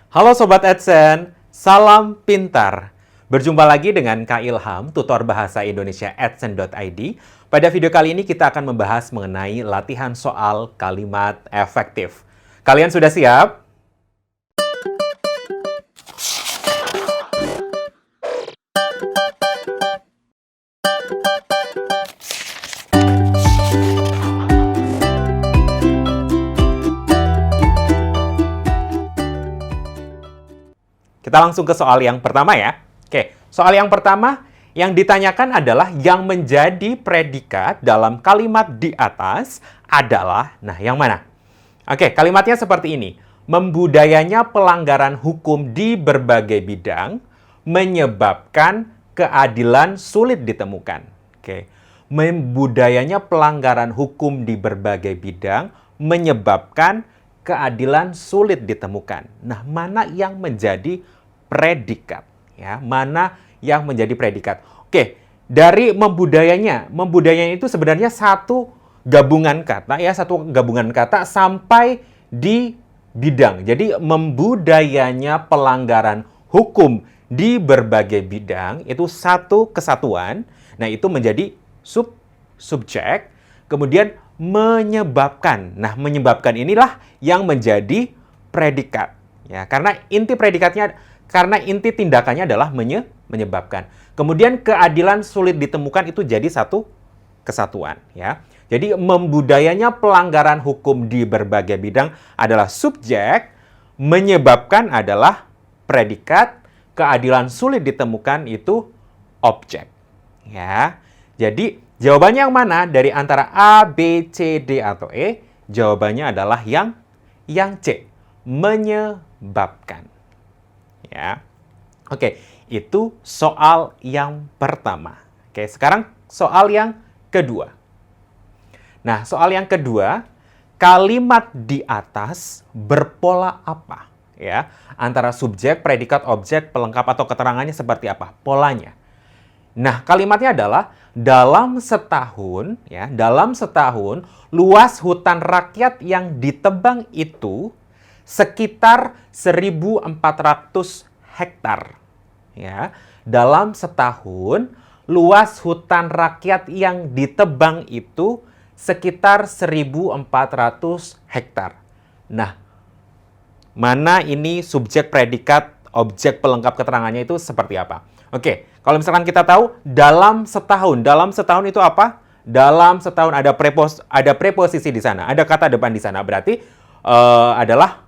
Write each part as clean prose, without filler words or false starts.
Halo Sobat Adsense, salam pintar. Berjumpa lagi dengan Kak Ilham, tutor bahasa Indonesia adsense.id. Pada video kali ini kita akan membahas mengenai latihan soal kalimat efektif. Kalian sudah siap? Kita langsung ke soal yang pertama ya. Oke, soal yang pertama yang ditanyakan adalah yang menjadi predikat dalam kalimat di atas adalah, nah yang mana? Oke, kalimatnya seperti ini. Membudayanya pelanggaran hukum di berbagai bidang menyebabkan keadilan sulit ditemukan. Oke, membudayanya pelanggaran hukum di berbagai bidang menyebabkan keadilan sulit ditemukan. Nah, mana yang menjadi predikat? Ya, mana yang menjadi predikat? Oke, dari membudayanya itu sebenarnya satu gabungan kata ya, satu gabungan kata sampai di bidang. Jadi membudayanya pelanggaran hukum di berbagai bidang itu satu kesatuan. Nah, itu menjadi subjek. Kemudian menyebabkan. Nah, menyebabkan inilah yang menjadi predikat. Ya, karena inti tindakannya adalah menyebabkan. Kemudian keadilan sulit ditemukan itu jadi satu kesatuan. Ya. Jadi membudayanya pelanggaran hukum di berbagai bidang adalah subjek, menyebabkan adalah predikat, keadilan sulit ditemukan itu objek. Ya. Jadi jawabannya yang mana dari antara A, B, C, D, atau E? Jawabannya adalah yang C, menyebabkan. Ya. Oke, itu soal yang pertama. Oke, sekarang soal yang kedua. Nah, soal yang kedua, kalimat di atas berpola apa? Ya, antara subjek, predikat, objek, pelengkap atau keterangannya seperti apa? Polanya. Nah, kalimatnya adalah dalam setahun luas hutan rakyat yang ditebang itu sekitar 1.400 hektar. Ya, dalam setahun luas hutan rakyat yang ditebang itu sekitar 1.400 hektar. Nah, mana ini subjek, predikat, objek, pelengkap keterangannya itu seperti apa? Oke, kalau misalkan kita tahu dalam setahun itu apa? Dalam setahun ada preposisi di sana, ada kata depan di sana, berarti adalah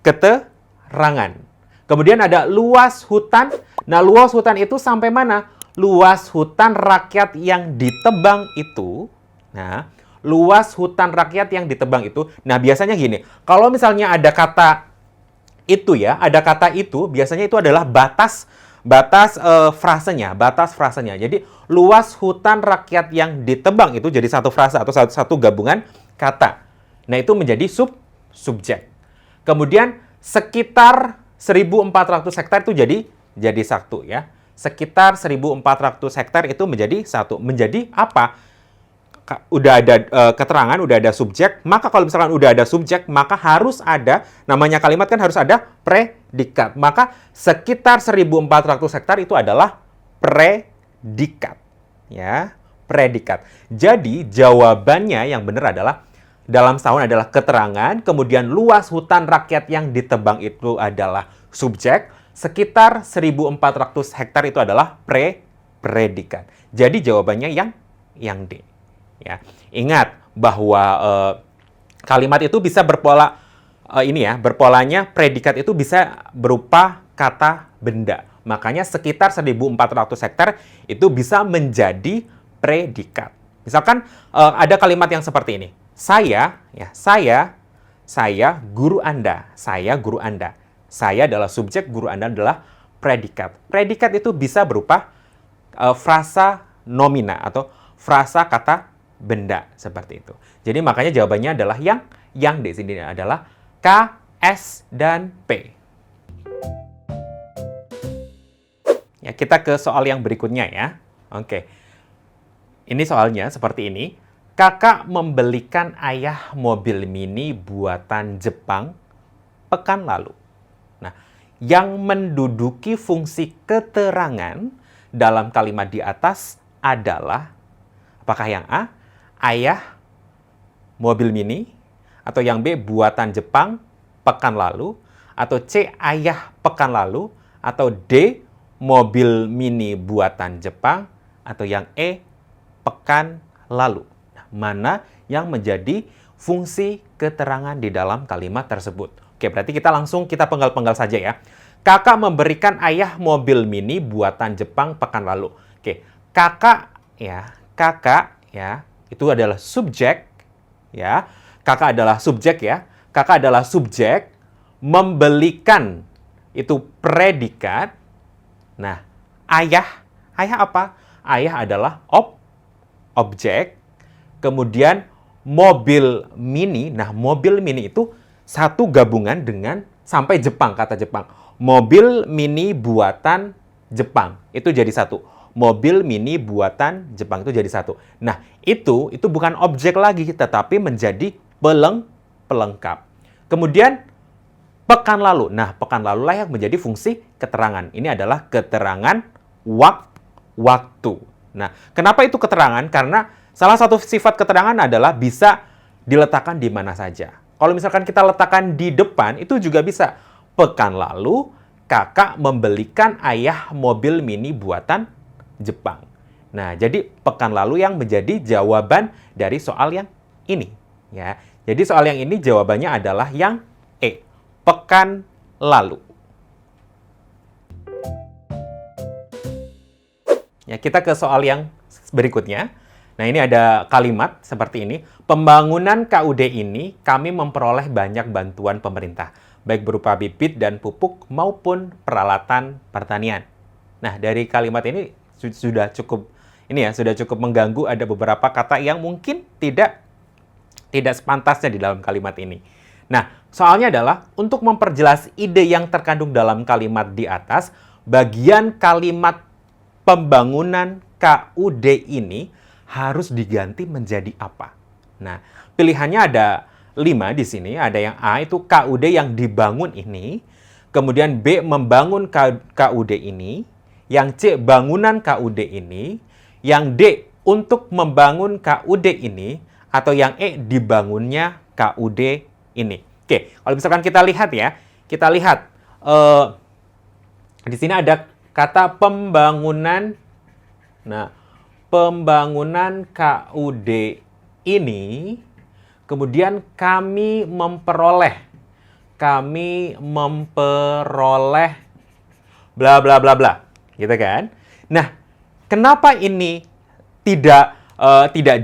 keterangan. Kemudian ada luas hutan. Nah, luas hutan itu sampai mana? Luas hutan rakyat yang ditebang itu. Nah, luas hutan rakyat yang ditebang itu. Nah, biasanya gini, kalau misalnya ada kata itu ya, ada kata itu, biasanya itu adalah batas frasenya. Jadi, luas hutan rakyat yang ditebang itu jadi satu frasa atau satu gabungan kata. Nah, itu menjadi subjek. Kemudian sekitar 1.400 hektar itu jadi satu ya. Sekitar 1.400 hektar itu menjadi satu. Menjadi apa? Udah ada keterangan, udah ada subjek. Maka kalau misalkan udah ada subjek, maka harus ada, namanya kalimat kan harus ada predikat. Maka sekitar 1.400 hektar itu adalah predikat. Ya, predikat. Jadi jawabannya yang benar adalah dalam setahun adalah keterangan, kemudian luas hutan rakyat yang ditebang itu adalah subjek, sekitar 1.400 hektar itu adalah predikat. Jadi jawabannya yang D. Ya. Ingat bahwa kalimat itu bisa berpola berpolanya predikat itu bisa berupa kata benda. Makanya sekitar 1.400 hektar itu bisa menjadi predikat. Misalkan ada kalimat yang seperti ini. Saya guru Anda. Saya guru Anda. Saya adalah subjek, guru Anda adalah predikat. Predikat itu bisa berupa frasa nomina atau frasa kata benda seperti itu. Jadi makanya jawabannya adalah yang D sini adalah K, S, dan P. Ya, kita ke soal yang berikutnya ya. Oke. Ini soalnya seperti ini. Kakak membelikan ayah mobil mini buatan Jepang pekan lalu. Nah, yang menduduki fungsi keterangan dalam kalimat di atas adalah, apakah yang A, ayah mobil mini, atau yang B, buatan Jepang pekan lalu, atau C, ayah pekan lalu, atau D, mobil mini buatan Jepang, atau yang E, pekan lalu. Nah, mana yang menjadi fungsi keterangan di dalam kalimat tersebut? Oke, berarti kita penggal-penggal saja ya. Kakak memberikan ayah mobil mini buatan Jepang pekan lalu. Oke, kakak ya, itu adalah subjek ya. Kakak adalah subjek ya. Kakak adalah subjek, membelikan itu predikat. Nah, ayah apa? Ayah adalah objek. Kemudian mobil mini. Nah, mobil mini itu satu gabungan dengan sampai Jepang, kata Jepang. Mobil mini buatan Jepang. Itu jadi satu. Mobil mini buatan Jepang itu jadi satu. Nah, itu bukan objek lagi, tetapi menjadi pelengkap. Kemudian pekan lalu. Nah, pekan lalu lah yang menjadi fungsi keterangan. Ini adalah keterangan waktu. Nah, kenapa itu keterangan? Karena salah satu sifat keterangan adalah bisa diletakkan di mana saja. Kalau misalkan kita letakkan di depan, itu juga bisa. Pekan lalu, kakak membelikan ayah mobil mini buatan Jepang. Nah, jadi pekan lalu yang menjadi jawaban dari soal yang ini. Ya, jadi soal yang ini jawabannya adalah yang E, pekan lalu. Ya, kita ke soal yang berikutnya. Nah, ini ada kalimat seperti ini. Pembangunan KUD ini kami memperoleh banyak bantuan pemerintah, baik berupa bibit dan pupuk maupun peralatan pertanian. Nah, dari kalimat ini sudah cukup mengganggu. Ada beberapa kata yang mungkin tidak sepantasnya di dalam kalimat ini. Nah, soalnya adalah untuk memperjelas ide yang terkandung dalam kalimat di atas, bagian kalimat pembangunan KUD ini harus diganti menjadi apa? Nah, pilihannya ada 5 di sini. Ada yang A, itu KUD yang dibangun ini. Kemudian B, membangun KUD ini. Yang C, bangunan KUD ini. Yang D, untuk membangun KUD ini. Atau yang E, dibangunnya KUD ini. Oke, kalau misalkan kita lihat ya. Kita lihat. Di sini ada kata pembangunan. Nah, pembangunan KUD ini, kemudian kami memperoleh bla bla bla bla, gitu kan? Nah, kenapa ini tidak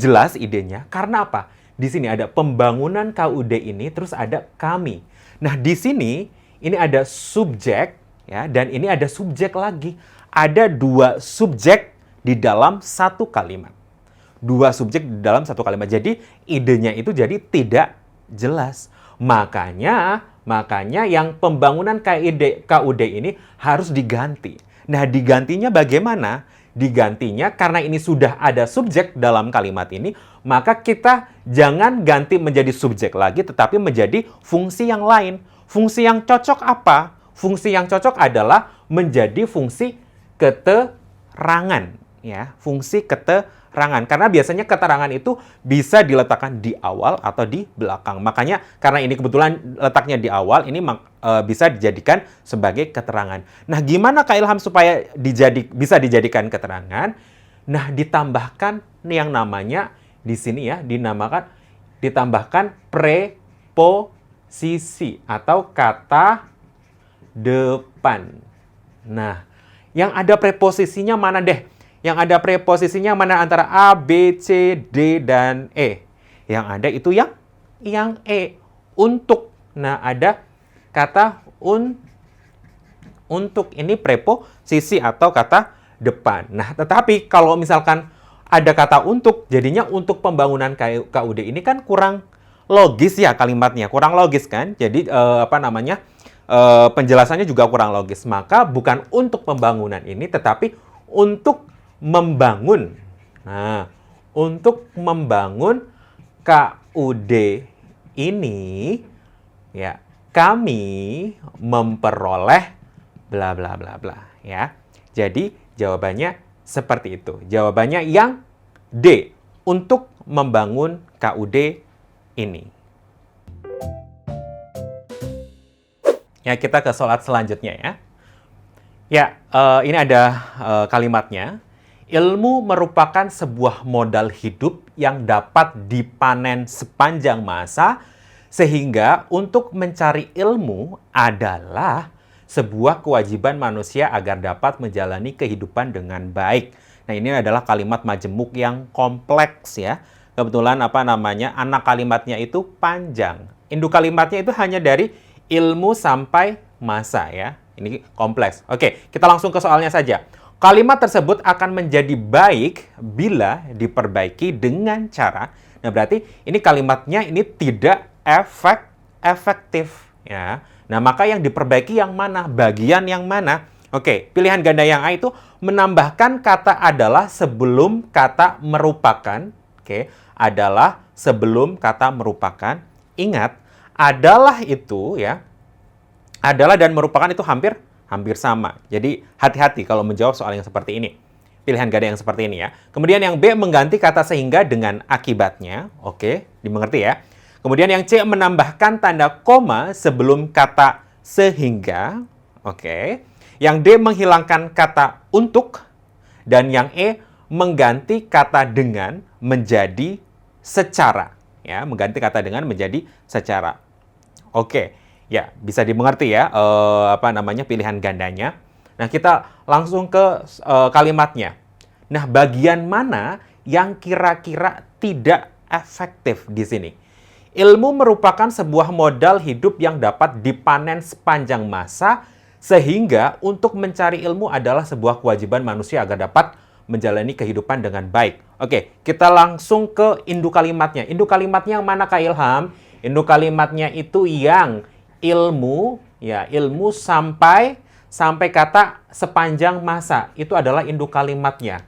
jelas idenya? Karena apa? Di sini ada pembangunan KUD ini, terus ada kami. Nah, di sini ini ada subjek ya, dan ini ada subjek lagi. Ada 2 subjek di dalam satu kalimat. 2 subjek di dalam satu kalimat. Jadi idenya itu jadi tidak jelas. Makanya yang pembangunan KUD ini harus diganti. Nah, digantinya bagaimana? Digantinya karena ini sudah ada subjek dalam kalimat ini, maka kita jangan ganti menjadi subjek lagi, tetapi menjadi fungsi yang lain. Fungsi yang cocok apa? Fungsi yang cocok adalah menjadi fungsi keterangan. Ya, fungsi keterangan. Karena biasanya keterangan itu bisa diletakkan di awal atau di belakang. Makanya karena ini kebetulan letaknya di awal, ini bisa dijadikan sebagai keterangan. Nah, gimana Kak Ilham supaya bisa dijadikan keterangan? Nah, ditambahkan yang namanya di sini ya, ditambahkan preposisi atau kata depan. Nah, yang ada preposisinya mana deh? Yang ada preposisinya mana antara A, B, C, D, dan E? Yang ada itu yang E. Untuk. Nah, ada kata untuk. Ini preposisi atau kata depan. Nah, tetapi kalau misalkan ada kata untuk, jadinya untuk pembangunan KUD ini kan kurang logis ya kalimatnya. Kurang logis kan? Jadi, penjelasannya juga kurang logis. Maka bukan untuk pembangunan ini, tetapi untuk membangun. Nah, untuk membangun KUD ini, ya, kami memperoleh bla bla bla bla, ya. Jadi jawabannya seperti itu. Jawabannya yang D, untuk membangun KUD ini. Ya, kita ke soal selanjutnya ya. Ya, ini ada kalimatnya. Ilmu merupakan sebuah modal hidup yang dapat dipanen sepanjang masa, sehingga untuk mencari ilmu adalah sebuah kewajiban manusia agar dapat menjalani kehidupan dengan baik. Nah, ini adalah kalimat majemuk yang kompleks ya. Kebetulan anak kalimatnya itu panjang. Induk kalimatnya itu hanya dari ilmu sampai masa ya. Ini kompleks. Oke, kita langsung ke soalnya saja. Kalimat tersebut akan menjadi baik bila diperbaiki dengan cara. Nah, berarti ini kalimatnya ini tidak efektif ya. Nah, maka yang diperbaiki yang mana? Bagian yang mana? Oke, pilihan ganda yang A itu menambahkan kata adalah sebelum kata merupakan. Oke, adalah sebelum kata merupakan. Ingat, adalah itu ya. Adalah dan merupakan itu hampir sama. Jadi hati-hati kalau menjawab soal yang seperti ini. Pilihan ganda yang seperti ini ya. Kemudian yang B mengganti kata sehingga dengan akibatnya. Oke, dimengerti ya. Kemudian yang C menambahkan tanda koma sebelum kata sehingga. Oke. Yang D menghilangkan kata untuk. Dan yang E mengganti kata dengan menjadi secara. Ya, mengganti kata dengan menjadi secara. Oke. Ya, bisa dimengerti ya pilihan gandanya. Nah, kita langsung ke kalimatnya. Nah, bagian mana yang kira-kira tidak efektif di sini? Ilmu merupakan sebuah modal hidup yang dapat dipanen sepanjang masa, sehingga untuk mencari ilmu adalah sebuah kewajiban manusia agar dapat menjalani kehidupan dengan baik. Oke, kita langsung ke induk kalimatnya. Induk kalimatnya yang mana, Kak Ilham? Induk kalimatnya itu yang ilmu, ya, ilmu sampai kata sepanjang masa. Itu adalah induk kalimatnya.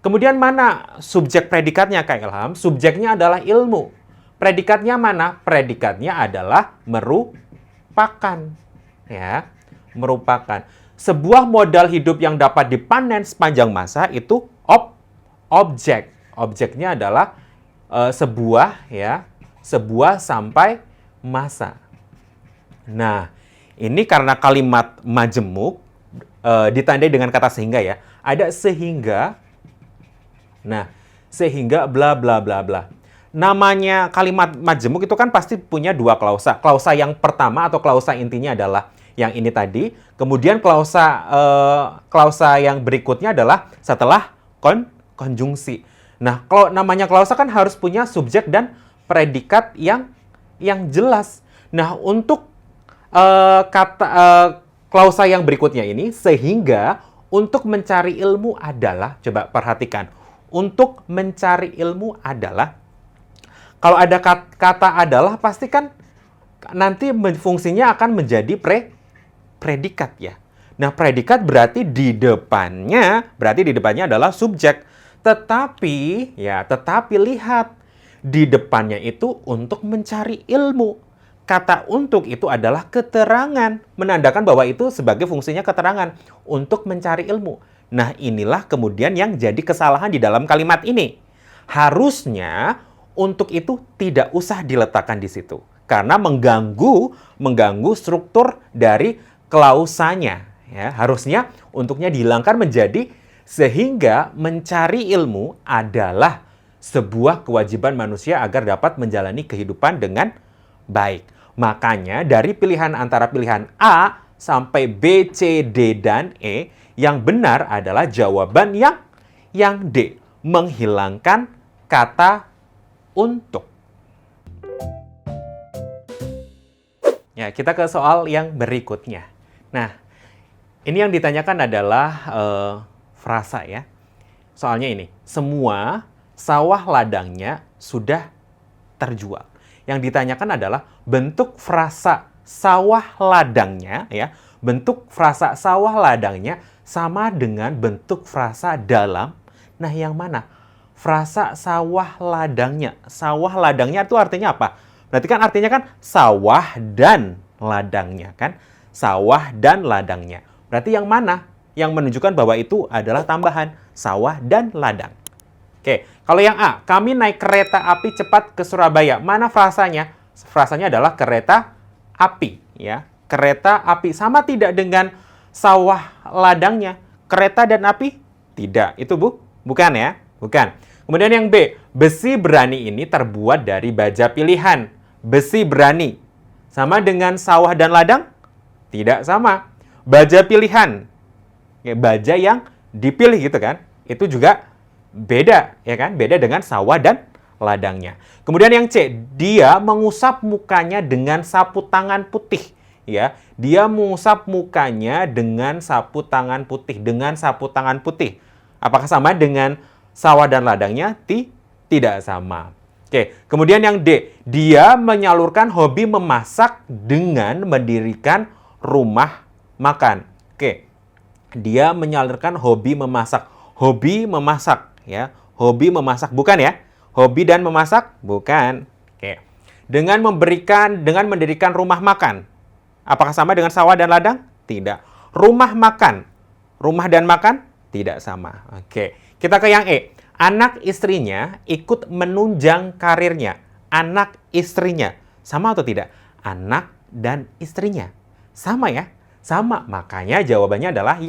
Kemudian mana subjek predikatnya, Kak Ilham? Subjeknya adalah ilmu. Predikatnya mana? Predikatnya adalah merupakan. Ya, merupakan. Sebuah modal hidup yang dapat dipanen sepanjang masa itu objek. Objeknya adalah sebuah sampai masa. Nah, ini karena kalimat majemuk ditandai dengan kata sehingga ya. Ada sehingga. Nah, sehingga bla bla bla bla. Namanya kalimat majemuk itu kan pasti punya dua klausa. Klausa yang pertama atau klausa intinya adalah yang ini tadi. Kemudian klausa yang berikutnya adalah setelah konjungsi. Nah, kalau namanya klausa kan harus punya subjek dan predikat yang jelas. Nah, untuk klausa yang berikutnya ini, sehingga untuk mencari ilmu adalah, coba perhatikan, untuk mencari ilmu adalah, kalau ada kata adalah, pasti kan nanti fungsinya akan menjadi predikat ya. Nah, predikat berarti di depannya adalah subjek. Tetapi lihat, di depannya itu untuk mencari ilmu. Kata untuk itu adalah keterangan, menandakan bahwa itu sebagai fungsinya keterangan untuk mencari ilmu. Nah, inilah kemudian yang jadi kesalahan di dalam kalimat ini. Harusnya untuk itu tidak usah diletakkan di situ karena mengganggu struktur dari klausanya. Ya, harusnya untuknya dihilangkan menjadi sehingga mencari ilmu adalah sebuah kewajiban manusia agar dapat menjalani kehidupan dengan baik. Makanya dari pilihan antara pilihan A sampai B, C, D, dan E, yang benar adalah jawaban yang D, menghilangkan kata untuk. Ya, kita ke soal yang berikutnya. Nah, ini yang ditanyakan adalah frasa ya. Soalnya ini, semua sawah ladangnya sudah terjual. Yang ditanyakan adalah bentuk frasa sawah ladangnya ya. Bentuk frasa sawah ladangnya sama dengan bentuk frasa dalam. Nah, yang mana? Frasa sawah ladangnya. Sawah ladangnya itu artinya apa? Berarti kan artinya kan sawah dan ladangnya kan? Sawah dan ladangnya. Berarti yang mana yang menunjukkan bahwa itu adalah tambahan sawah dan ladang? Oke, kalau yang A, kami naik kereta api cepat ke Surabaya. Mana frasanya? Frasanya adalah kereta api, ya. Kereta api sama tidak dengan sawah ladangnya? Kereta dan api? Tidak. Itu bukan ya? Bukan. Kemudian yang B, besi berani ini terbuat dari baja pilihan. Besi berani. Sama dengan sawah dan ladang? Tidak sama. Baja pilihan. Ya, baja yang dipilih gitu kan. Itu juga beda, ya kan? Beda dengan sawah dan ladangnya. Kemudian yang C, dia mengusap mukanya dengan sapu tangan putih. Ya, dia mengusap mukanya dengan sapu tangan putih. Dengan sapu tangan putih. Apakah sama dengan sawah dan ladangnya? Tidak sama. Oke, kemudian yang D, dia menyalurkan hobi memasak dengan mendirikan rumah makan. Oke, dia menyalurkan hobi memasak. Hobi memasak, ya. Hobi memasak, bukan ya? Hobi dan memasak, bukan. Oke, dengan mendirikan rumah makan. Apakah sama dengan sawah dan ladang? Tidak. Rumah makan. Rumah dan makan? Tidak sama. Oke, kita ke yang E. Anak istrinya ikut menunjang karirnya. Anak istrinya. Sama atau tidak? Anak dan istrinya. Sama ya? Sama. Makanya jawabannya adalah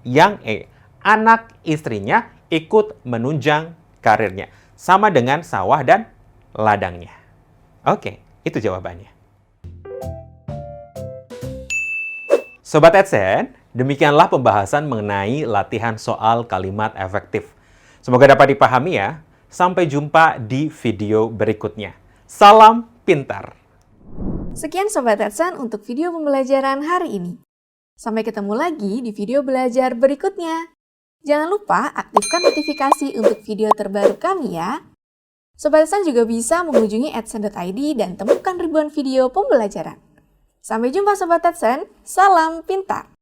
yang E. Anak istrinya ikut menunjang karirnya. Sama dengan sawah dan ladangnya. Oke, itu jawabannya. Sobat Adsense, demikianlah pembahasan mengenai latihan soal kalimat efektif. Semoga dapat dipahami ya. Sampai jumpa di video berikutnya. Salam pintar. Sekian Sobat Adsense untuk video pembelajaran hari ini. Sampai ketemu lagi di video belajar berikutnya. Jangan lupa aktifkan notifikasi untuk video terbaru kami ya. Sobat Adsense juga bisa mengunjungi adsense.id dan temukan ribuan video pembelajaran. Sampai jumpa Sobat Adsense, salam pintar!